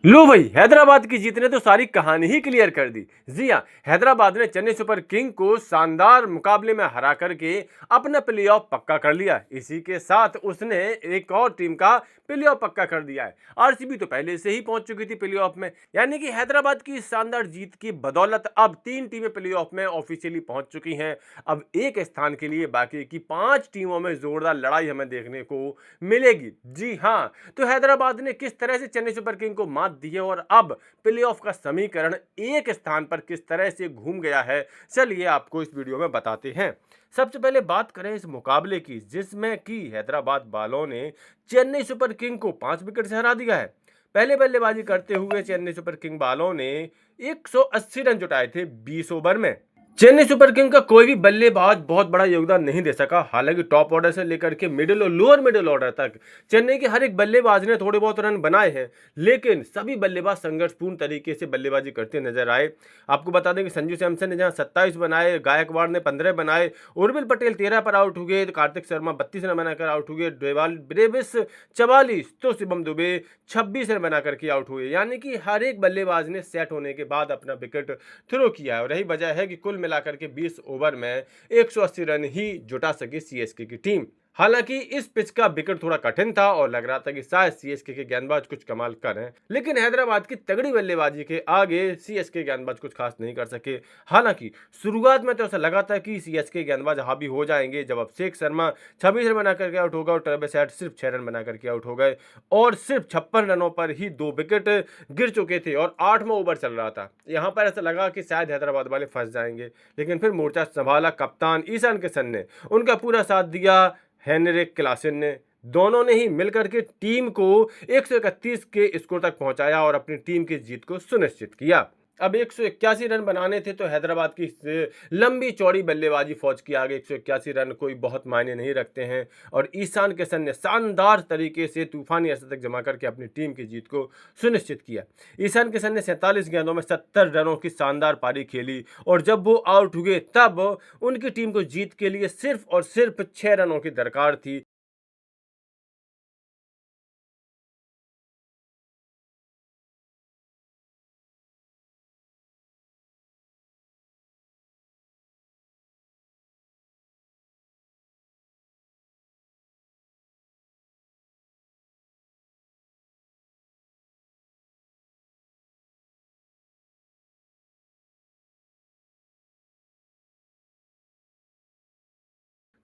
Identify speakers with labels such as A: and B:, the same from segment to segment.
A: लो भाई, हैदराबाद की जीत ने तो सारी कहानी ही क्लियर कर दी। जी हाँ, हैदराबाद ने चेन्नई सुपर किंग को शानदार मुकाबले में हरा करके अपना प्लेऑफ पक्का कर लिया। इसी के साथ उसने एक और टीम का प्लेऑफ पक्का कर दिया है। आरसीबी तो पहले से ही पहुंच चुकी थी प्लेऑफ में, यानी कि हैदराबाद की शानदार जीत की बदौलत अब 3 टीमें प्लेऑफ में ऑफिशियली पहुंच चुकी हैं। अब एक स्थान के लिए बाकी की 5 टीमों में जोरदार लड़ाई हमें देखने को मिलेगी। जी हाँ, तो हैदराबाद ने किस तरह से चेन्नई सुपर किंग को मात दी है और अब प्लेऑफ का समीकरण एक स्थान पर किस तरह से घूम गया है, चलिए आपको इस वीडियो में बताते हैं। सबसे पहले बात करें इस मुकाबले की, जिसमें कि हैदराबाद वालों ने चेन्नई सुपर किंग को 5 विकेट से हरा दिया है। पहले बल्लेबाजी करते हुए चेन्नई सुपर किंग वालों ने 180 रन जुटाए थे 20 ओवर में। चेन्नई सुपर किंग का कोई भी बल्लेबाज बहुत बड़ा योगदान नहीं दे सका। हालांकि टॉप ऑर्डर से लेकर के मिडिल और लोअर मिडिल ऑर्डर तक चेन्नई के हर एक बल्लेबाज ने थोड़े बहुत रन बनाए हैं, लेकिन सभी बल्लेबाज संघर्षपूर्ण तरीके से बल्लेबाजी करते नजर आए। आपको बता दें कि संजू सैमसन ने जहां 27 बनाए, गायकवाड़ ने 15 बनाए, उर्मिल पटेल 13 पर आउट हो गए, कार्तिक शर्मा 32 रन बनाकर आउट हुए, ब्रेविस 44, तो शिवम दुबे 26 रन बनाकर के आउट हुए। यानी कि हर एक बल्लेबाज ने सेट होने के बाद अपना विकेट थ्रो किया है और यही वजह है कि कुल मिलाकर के 20 ओवर में 180 रन ही जुटा सकी सीएसके की टीम। हालांकि इस पिच का विकेट थोड़ा कठिन था और लग रहा था कि शायद सीएसके के गेंदबाज कुछ कमाल करें, लेकिन हैदराबाद की तगड़ी बल्लेबाजी के आगे सीएसके गेंदबाज कुछ खास नहीं कर सके। हालांकि शुरुआत में तो ऐसा लगा था कि सीएसके गेंदबाज हावी हो जाएंगे, जब अभिषेक शर्मा 26 रन बनाकर के आउट हो गए और ट्रेविस हेड सिर्फ 6 रन बनाकर के आउट हो गए और सिर्फ 56 रनों पर ही 2 विकेट गिर चुके थे और 8वां ओवर चल रहा था। यहां पर ऐसा लगा कि शायद हैदराबाद वाले फंस जाएंगे, लेकिन फिर मोर्चा संभाला कप्तान ईशान किशन ने, उनका पूरा साथ दिया हेनरिक क्लासन ने। दोनों ने ही मिलकर के टीम को 131 के स्कोर तक पहुंचाया और अपनी टीम की जीत को सुनिश्चित किया। अब 181 रन बनाने थे, तो हैदराबाद की लंबी चौड़ी बल्लेबाजी फौज की आगे 181 रन कोई बहुत मायने नहीं रखते हैं और ईशान किशन ने शानदार तरीके से तूफानी शतक जमा करके अपनी टीम की जीत को सुनिश्चित किया। ईशान किशन ने 47 गेंदों में 70 रनों की शानदार पारी खेली और जब वो आउट हुए तब उनकी टीम को जीत के लिए सिर्फ और सिर्फ 6 रनों की दरकार थी।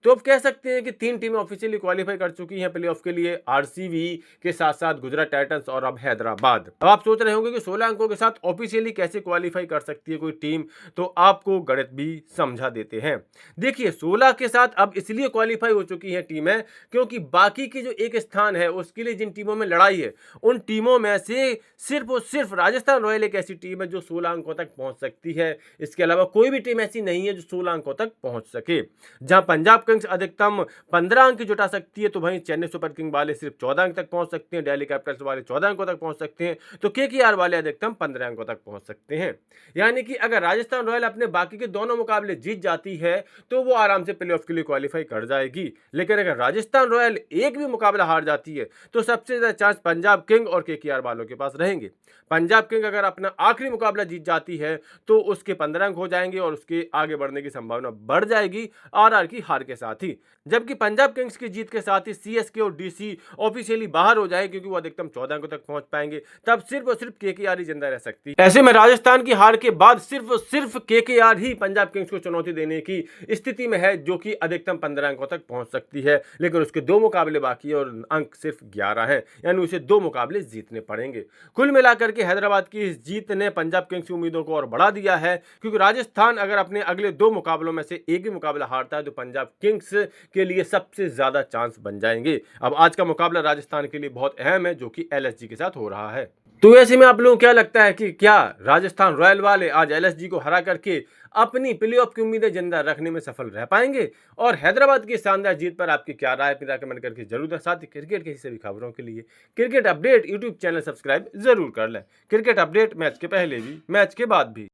A: तो अब कह सकते हैं कि 3 टीमें ऑफिशियली क्वालिफाई कर चुकी हैं प्लेऑफ के लिए, आरसीबी के साथ साथ गुजरात टाइटंस और अब हैदराबाद। अब आप सोच रहे होंगे कि 16 अंकों के साथ ऑफिशियली कैसे क्वालिफाई कर सकती है कोई टीम, तो आपको गणित भी समझा देते हैं। देखिए, 16 के साथ अब इसलिए क्वालिफाई हो चुकी हैं टीमें क्योंकि बाकी की जो एक स्थान है उसके लिए जिन टीमों में लड़ाई है, उन टीमों में से सिर्फ और सिर्फ राजस्थान रॉयल एक ऐसी टीम है जो 16 अंकों तक पहुंच सकती है। इसके अलावा कोई भी टीम ऐसी नहीं है जो 16 अंकों तक पहुंच सके। जहां पंजाब किंग्स अधिकतम 15 अंक जुटा सकती है, तो वहीं चेन्नई सुपर किंग वाले सिर्फ 14 अंक तक पहुंच सकते हैं, दिल्ली कैपिटल्स वाले 14 अंकों तक पहुंच सकते हैं, तो केकेआर वाले अधिकतम 15 अंकों तक पहुंच सकते हैं। यानी कि अगर राजस्थान रॉयल अपने बाकी के दोनों मुकाबले जीत जाती है तो वो आराम से प्लेऑफ के लिए क्वालिफाई कर जाएगी, लेकिन अगर राजस्थान रॉयल एक भी मुकाबला हार जाती है तो सबसे ज्यादा चांस पंजाब किंग और केकेआर वालों के पास रहेंगे। पंजाब किंग अगर अपना आखिरी मुकाबला जीत जाती है तो उसके 15 अंक हो जाएंगे और उसके आगे बढ़ने की संभावना बढ़ जाएगी आरआर की हार के साथ ही। जबकि पंजाब किंग्स की जीत के साथ ही सीएसके और डीसी ऑफिशियली बाहर हो जाए क्योंकि वो अधिकतम 14 अंकों तक पहुंच पाएंगे, तब सिर्फ और सिर्फ केकेआर ही जिंदा रह सकती है। ऐसे में राजस्थान की हार के बाद सिर्फ और सिर्फ केकेआर ही पंजाब किंग्स को चुनौती देने की स्थिति में है, जो कि अधिकतम 15 अंकों तक पहुंच सकती है, लेकिन उसके 2 मुकाबले बाकी है और अंक सिर्फ 11 हैं, यानी उसे 2 मुकाबले जीतने पड़ेंगे। कुल मिलाकर के हैदराबाद की इस जीत ने पंजाब किंग्स की उम्मीदों को और बढ़ा दिया है, क्योंकि राजस्थान अगर अपने अगले 2 मुकाबलों में से एक भी मुकाबला हारता है तो पंजाब किंग्स के लिए सबसे ज्यादा चांस बन जाएंगे। अब आज का मुकाबला राजस्थान के लिए बहुत अहम है, जो कि एलएसजी के साथ हो रहा है। तो ऐसे में आप लोगों को क्या लगता है कि क्या राजस्थान रॉयल वाले आज एलएसजी को हरा करके अपनी प्लेऑफ की उम्मीदें जिंदा रखने में सफल रह पाएंगे? और हैदराबाद की शानदार जीत पर आपकी क्या राय है, कमेंट करके जरूर दें। साथ ही क्रिकेट की सभी खबरों के लिए cricket update YouTube channel subscribe जरूर कर लें। क्रिकेट अपडेट मैच के पहले भी, मैच के बाद भी।